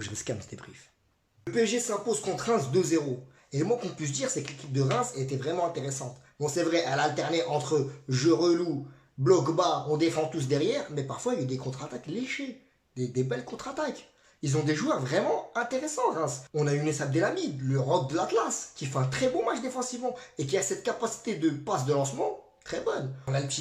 que je rescame ce débrief. Le PSG s'impose contre Reims 2-0. Et le mot qu'on puisse dire, c'est que l'équipe de Reims était vraiment intéressante. Bon, c'est vrai, elle alternait entre jeu relou, bloc bas, on défend tous derrière, mais parfois il y a eu des contre-attaques léchées, des belles contre-attaques. Ils ont des joueurs vraiment intéressants, Reims. On a eu Younes Abdelhamid, le rock de l'Atlas, qui fait un très bon match défensivement et qui a cette capacité de passe de lancement très bonne.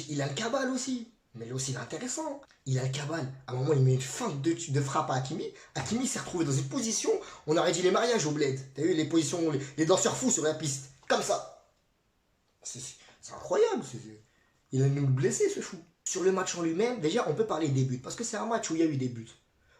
Il a le Cabal aussi. Mais lui aussi, il est intéressant. Il a le Cabal. À un moment, il met une feinte de frappe à Hakimi. Hakimi s'est retrouvé dans une position, on aurait dit les mariages au bled. T'as vu les positions, les danseurs fous sur la piste. Comme ça. C'est incroyable. Il a nous blessé, ce fou. Sur le match en lui-même, déjà, on peut parler des buts. Parce que c'est un match où il y a eu des buts.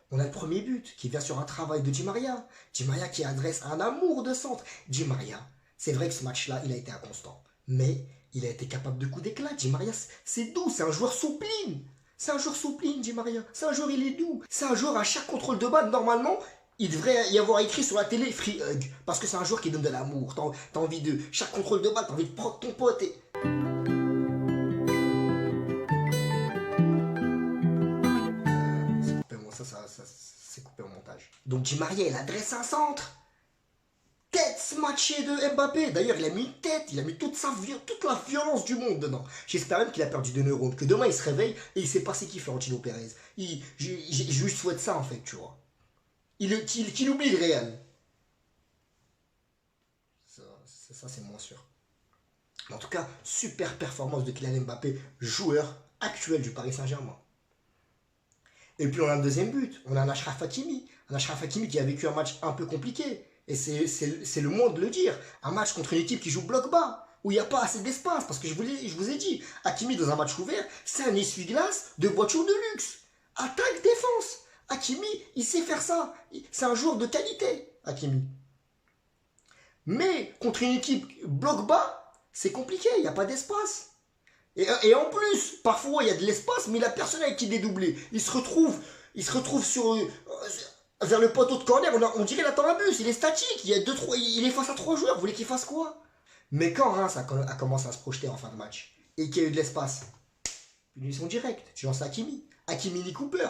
On a le premier but qui vient sur un travail de Di Maria. Di Maria qui adresse un amour de centre. Di Maria, c'est vrai que ce match-là, il a été inconstant. Mais il a été capable de coups d'éclat. Di Maria, c'est doux, c'est un joueur sublime. C'est un joueur sublime, Di Maria. C'est un joueur, il est doux. C'est un joueur, à chaque contrôle de balle, normalement, il devrait y avoir écrit sur la télé Free Hug. Parce que c'est un joueur qui donne de l'amour. T'as envie de. Chaque contrôle de balle, t'as envie de prendre ton pote et. C'est coupé au montage. Donc Di Maria, il adresse un centre. Tête smatchée de Mbappé. D'ailleurs, il a mis une tête, il a mis toute la violence du monde dedans. J'espère même qu'il a perdu des neurones, que demain il se réveille et il sait pas c'est qui Florentino Pérez. Je juste souhaite ça en fait, tu vois. Qu'il oublie le Real. Ça c'est moins sûr. En tout cas, super performance de Kylian Mbappé, joueur actuel du Paris Saint-Germain. Et puis on a un deuxième but, on a un Achraf Hakimi. Un Achraf Hakimi qui a vécu un match un peu compliqué. Et c'est le moins de le dire. Un match contre une équipe qui joue bloc bas, où il n'y a pas assez d'espace. Parce que je vous ai dit, Hakimi dans un match ouvert, c'est un essuie-glace de voiture de luxe. Attaque, défense. Hakimi, il sait faire ça. C'est un joueur de qualité, Hakimi. Mais contre une équipe bloc bas, c'est compliqué, il n'y a pas d'espace. Et en plus, parfois il y a de l'espace, mais la personne avec qui dédoubler, il se retrouve vers le poteau de corner, on dirait qu'il attend un bus, il est statique, il est face à 3 joueurs, vous voulez qu'il fasse quoi? Mais quand Reims a commencé à se projeter en fin de match, et qu'il y a eu de l'espace, punition directe, tu lances Hakimi, Hakimi Cooper,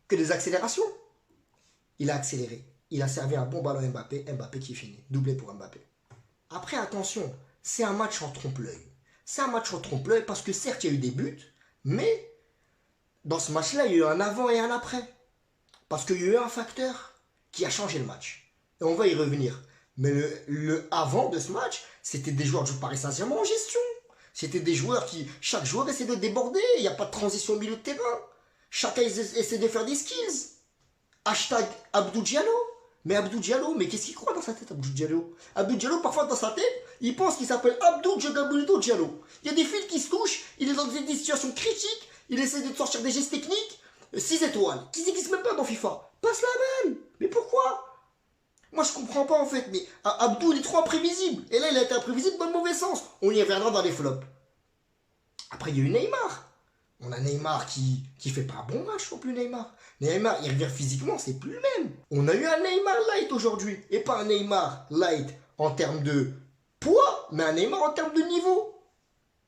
que des accélérations. Il a accéléré, il a servi un bon ballon à Mbappé, Mbappé qui finit, doublé pour Mbappé. Après attention, c'est un match en trompe-l'œil. C'est un match en trompe-l'œil parce que certes il y a eu des buts, mais dans ce match-là il y a eu un avant et un après. Parce qu'il y a eu un facteur qui a changé le match. Et on va y revenir. Mais le avant de ce match, c'était des joueurs du Paris Saint-Germain en gestion. C'était des joueurs qui, chaque joueur essaie de déborder, il n'y a pas de transition au milieu de terrain. Chacun essaie de faire des skills. Hashtag Abdou Diallo. Mais Abdou Diallo, mais qu'est-ce qu'il croit dans sa tête, Abdou Diallo? Abdou Diallo, parfois dans sa tête, il pense qu'il s'appelle Abdou Djagabuldo Diallo. Il y a des fils qui se touchent, il est dans des situations critiques, il essaie de sortir des gestes techniques. 6 étoiles, qui n'existe même pas dans FIFA. Passe la balle. Mais pourquoi? Moi je comprends pas en fait, mais Abdou il est trop imprévisible. Et là il a été imprévisible dans le mauvais sens. On y reviendra dans les flops. Après il y a eu Neymar. On a Neymar qui fait pas un bon match non plus, Neymar. Neymar il revient physiquement, c'est plus le même. On a eu un Neymar light aujourd'hui. Et pas un Neymar light en termes de poids, mais un Neymar en termes de niveau.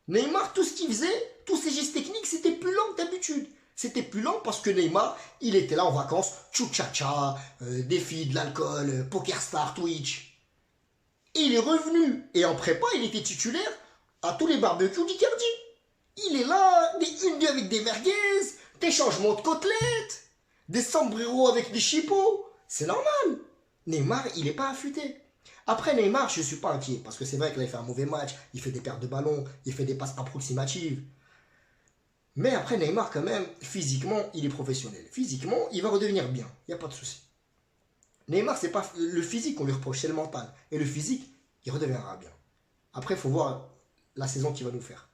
Neymar, tout ce qu'il faisait, tous ses gestes techniques, c'était plus lent que d'habitude. C'était plus lent parce que Neymar, il était là en vacances, tchou-tcha-tcha, des filles, de l'alcool, Poker Star, Twitch. Et il est revenu. Et en prépa, il était titulaire à tous les barbecues d'Icardi. Il est là, des 1-2 avec des merguez, des changements de côtelettes, des sombreros avec des chipots. C'est normal. Neymar, il n'est pas affûté. Après Neymar, je ne suis pas inquiet. Parce que c'est vrai qu'il a fait un mauvais match, il fait des pertes de ballon, il fait des passes approximatives. Mais après Neymar quand même, physiquement, il est professionnel. Physiquement, il va redevenir bien. Il n'y a pas de souci. Neymar, c'est pas le physique qu'on lui reproche, c'est le mental. Et le physique, il redeviendra bien. Après, il faut voir la saison qu'il va nous faire.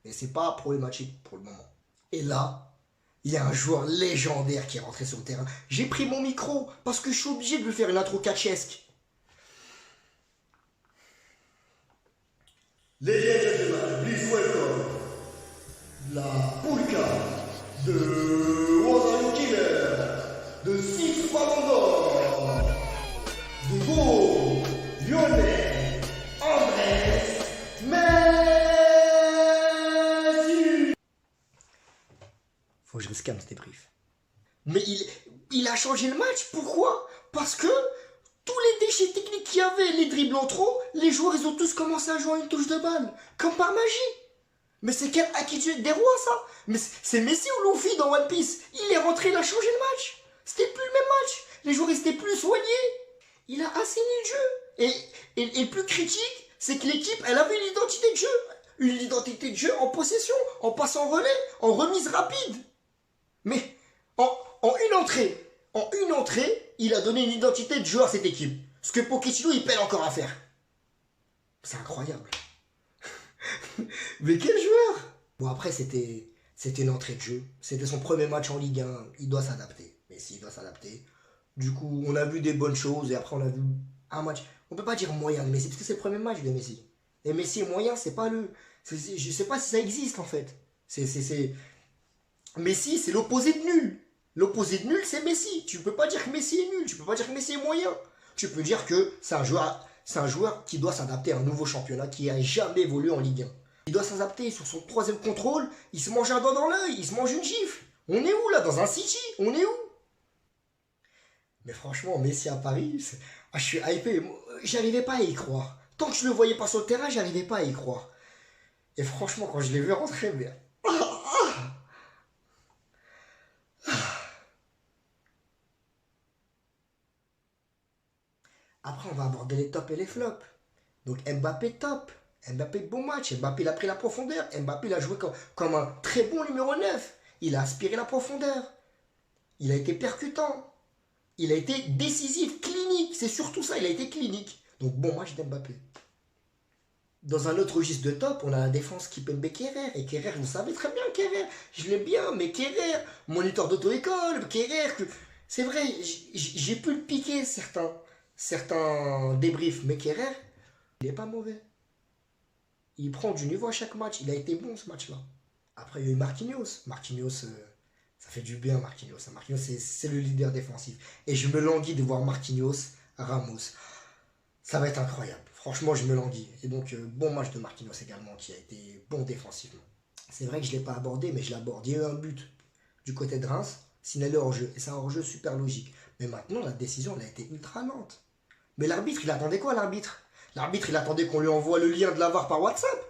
Mais c'est pas problématique pour le moment. Et là, il y a un joueur légendaire qui est rentré sur le terrain. J'ai pris mon micro parce que je suis obligé de lui faire une intro catchesque. Ladies and gentlemen, please welcome la Poulka de Wazalou Killer, de 6 ballons d'or, de Beau, Lionel, Andrés, Messi. Faut que je rescame ce débrief. Mais il a changé le match. Pourquoi? Parce que tous les déchets techniques qu'il y avait, les dribbles en trop, les joueurs, ils ont tous commencé à jouer à une touche de balle. Comme par magie. Mais c'est quel attitude des rois, ça? Mais c'est Messi ou Luffy dans One Piece? Il est rentré, il a changé le match. C'était plus le même match. Les joueurs, ils étaient plus soignés. Il a assaini le jeu. Et le plus critique, c'est que l'équipe, elle avait une identité de jeu. Une identité de jeu en possession, en passe en relais, en remise rapide. Mais en une entrée, il a donné une identité de jeu à cette équipe. Ce que Pochettino, il peine encore à faire. C'est incroyable. Mais quel joueur! Bon, après, c'était une entrée de jeu. C'était son premier match en Ligue 1. Il doit s'adapter. Messi doit s'adapter. Du coup, on a vu des bonnes choses et après, on a vu un match. On peut pas dire moyen de Messi parce que c'est le premier match de Messi. Et Messi est moyen, c'est pas le. Je sais pas si ça existe en fait. Messi, c'est l'opposé de nul. L'opposé de nul, c'est Messi. Tu peux pas dire que Messi est nul. Tu peux pas dire que Messi est moyen. Tu peux dire que c'est un joueur qui doit s'adapter à un nouveau championnat qui a jamais évolué en Ligue 1. Il doit s'adapter sur son troisième contrôle. Il se mange un doigt dans l'œil. Il se mange une gifle. On est où là? Dans un City? On est où? Mais franchement, Messi à Paris, je suis hypé. J'arrivais pas à y croire. Tant que je le voyais pas sur le terrain, j'arrivais pas à y croire. Et franchement, quand je l'ai vu rentrer, mais... Après, on va aborder les tops et les flops. Donc Mbappé top. Mbappé bon match. Mbappé il a pris la profondeur. Mbappé il a joué comme un très bon numéro 9. Il a aspiré la profondeur. Il a été percutant. Il a été décisif, clinique. C'est surtout ça, il a été clinique. Donc bon match d'Mbappé. Dans un autre registre de top, on a la défense Kimpembe Kerrer. Et Kerrer, vous savez très bien Kerrer. Je l'aime bien, mais Kerrer, moniteur d'auto-école, Kerrer, c'est vrai, j'ai pu le piquer certains débriefs, mais Kerrer, il n'est pas mauvais. Il prend du niveau à chaque match. Il a été bon ce match-là. Après, il y a eu Marquinhos. Marquinhos, ça fait du bien, Marquinhos. Marquinhos, c'est le leader défensif. Et je me languis de voir Marquinhos, Ramos. Ça va être incroyable. Franchement, je me languis. Et donc, bon match de Marquinhos également, qui a été bon défensivement. C'est vrai que je ne l'ai pas abordé, mais je l'aborde. Il y a eu un but du côté de Reims, signalé hors-jeu. Et c'est un hors-jeu super logique. Mais maintenant, la décision, elle a été ultra lente. Mais l'arbitre, il attendait quoi, l'arbitre? L'arbitre, il attendait qu'on lui envoie le lien de la VAR par WhatsApp.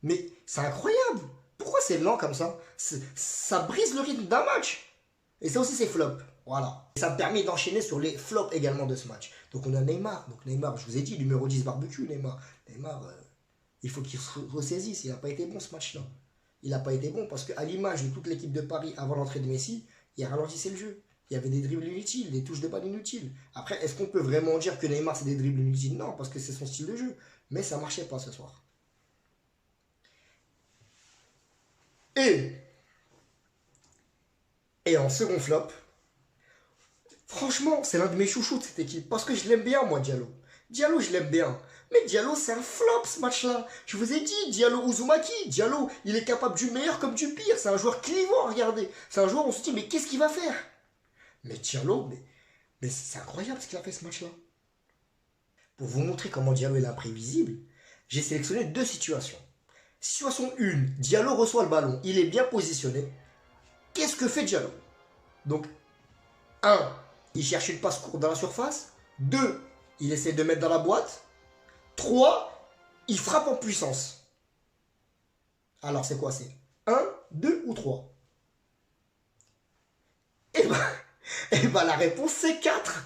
Mais c'est incroyable. Pourquoi c'est lent comme ça? Ça brise le rythme d'un match. Et ça aussi, c'est flop. Voilà. Et ça me permet d'enchaîner sur les flops également de ce match. Donc on a Neymar. Donc Neymar, je vous ai dit, numéro 10 barbecue, Neymar. Neymar, il faut qu'il se ressaisisse. Il n'a pas été bon ce match-là. Il n'a pas été bon parce qu'à l'image de toute l'équipe de Paris avant l'entrée de Messi, il ralentissait le jeu. Il y avait des dribbles inutiles, des touches de balle inutiles. Après, est-ce qu'on peut vraiment dire que Neymar c'est des dribbles inutiles? Non, parce que c'est son style de jeu. Mais ça marchait pas ce soir. Et en second flop, franchement, c'est l'un de mes chouchous de cette équipe. Parce que je l'aime bien, moi, Diallo. Diallo, je l'aime bien. Mais Diallo, c'est un flop, ce match-là. Je vous ai dit, Diallo Uzumaki. Diallo, il est capable du meilleur comme du pire. C'est un joueur clivant, regardez. C'est un joueur, on se dit, mais qu'est-ce qu'il va faire? Mais Diallo, mais c'est incroyable ce qu'il a fait ce match-là. Pour vous montrer comment Diallo est imprévisible, j'ai sélectionné deux situations. Situation 1, Diallo reçoit le ballon, il est bien positionné. Qu'est-ce que fait Diallo? Donc, 1, il cherche une passe courte dans la surface. 2, il essaie de mettre dans la boîte. 3, il frappe en puissance. Alors c'est quoi? C'est 1, 2 ou 3? Eh ben la réponse c'est 4.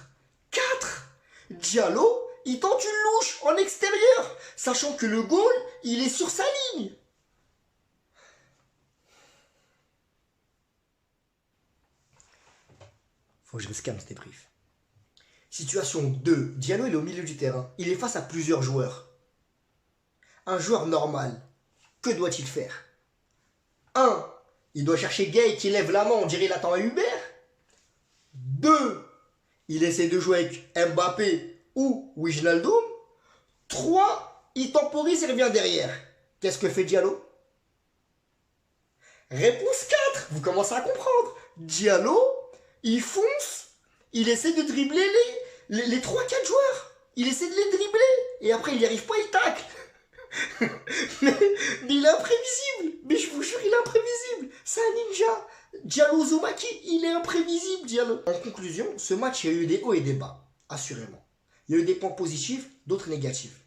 4. Diallo, il tente une louche en extérieur, sachant que le goal, il est sur sa ligne. Faut que je rescale ce débrief. Situation 2. Diallo, il est au milieu du terrain. Il est face à plusieurs joueurs. Un joueur normal, que doit-il faire? 1. Il doit chercher Gay qui lève la main, on dirait il attend un Uber. 2. Il essaie de jouer avec Mbappé ou Wijnaldum. 3. Il temporise et revient derrière. Qu'est-ce que fait Diallo? Réponse 4. Vous commencez à comprendre. Diallo, il fonce. Il essaie de dribbler les 3-4 joueurs. Il essaie de les dribbler. Et après, il n'y arrive pas, il tacle. mais il est imprévisible. Mais je vous jure, il est imprévisible. C'est un ninja. Diallo Zoumaki, il est imprévisible, Diallo. En conclusion, ce match, il y a eu des hauts et des bas, assurément. Il y a eu des points positifs, d'autres négatifs.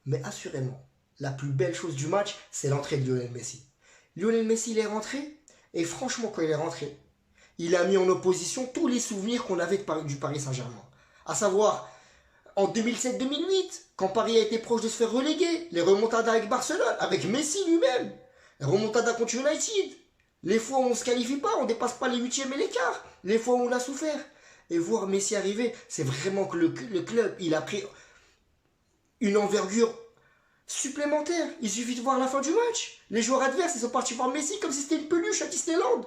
Mais assurément, la plus belle chose du match, c'est l'entrée de Lionel Messi. Lionel Messi, il est rentré, et franchement, quand il est rentré, il a mis en opposition tous les souvenirs qu'on avait du Paris Saint-Germain. À savoir, en 2007-2008, quand Paris a été proche de se faire reléguer, les remontadas avec Barcelone, avec Messi lui-même, les remontadas contre United, les fois où on ne se qualifie pas, on ne dépasse pas les huitièmes et les quarts, les fois où on a souffert. Et voir Messi arriver, c'est vraiment que le club, il a pris une envergure supplémentaire. Il suffit de voir la fin du match. Les joueurs adverses, ils sont partis voir Messi comme si c'était une peluche à Disneyland.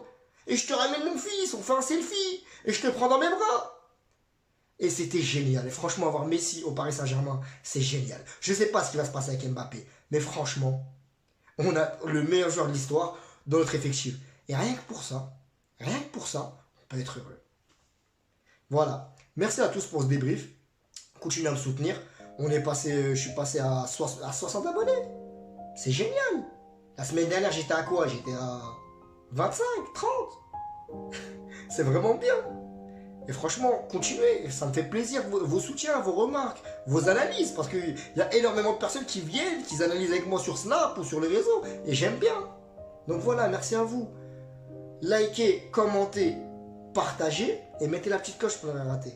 Et je te ramène mon fils, on fait un selfie, et je te prends dans mes bras. Et c'était génial. Et franchement, avoir Messi au Paris Saint-Germain, c'est génial. Je ne sais pas ce qui va se passer avec Mbappé, mais franchement, on a le meilleur joueur de l'histoire dans notre effectif. Et rien que pour ça, on peut être heureux. Voilà. Merci à tous pour ce débrief. Continuez à me soutenir. Je suis passé à 60 abonnés. C'est génial. La semaine dernière, j'étais à quoi? J'étais à 25, 30. C'est vraiment bien. Et franchement, continuez. Ça me fait plaisir, vos soutiens, vos remarques, vos analyses. Parce qu'il y a énormément de personnes qui viennent, qui analysent avec moi sur Snap ou sur les réseaux. Et j'aime bien. Donc voilà, merci à vous. Likez, commentez, partagez et mettez la petite cloche pour ne rien rater.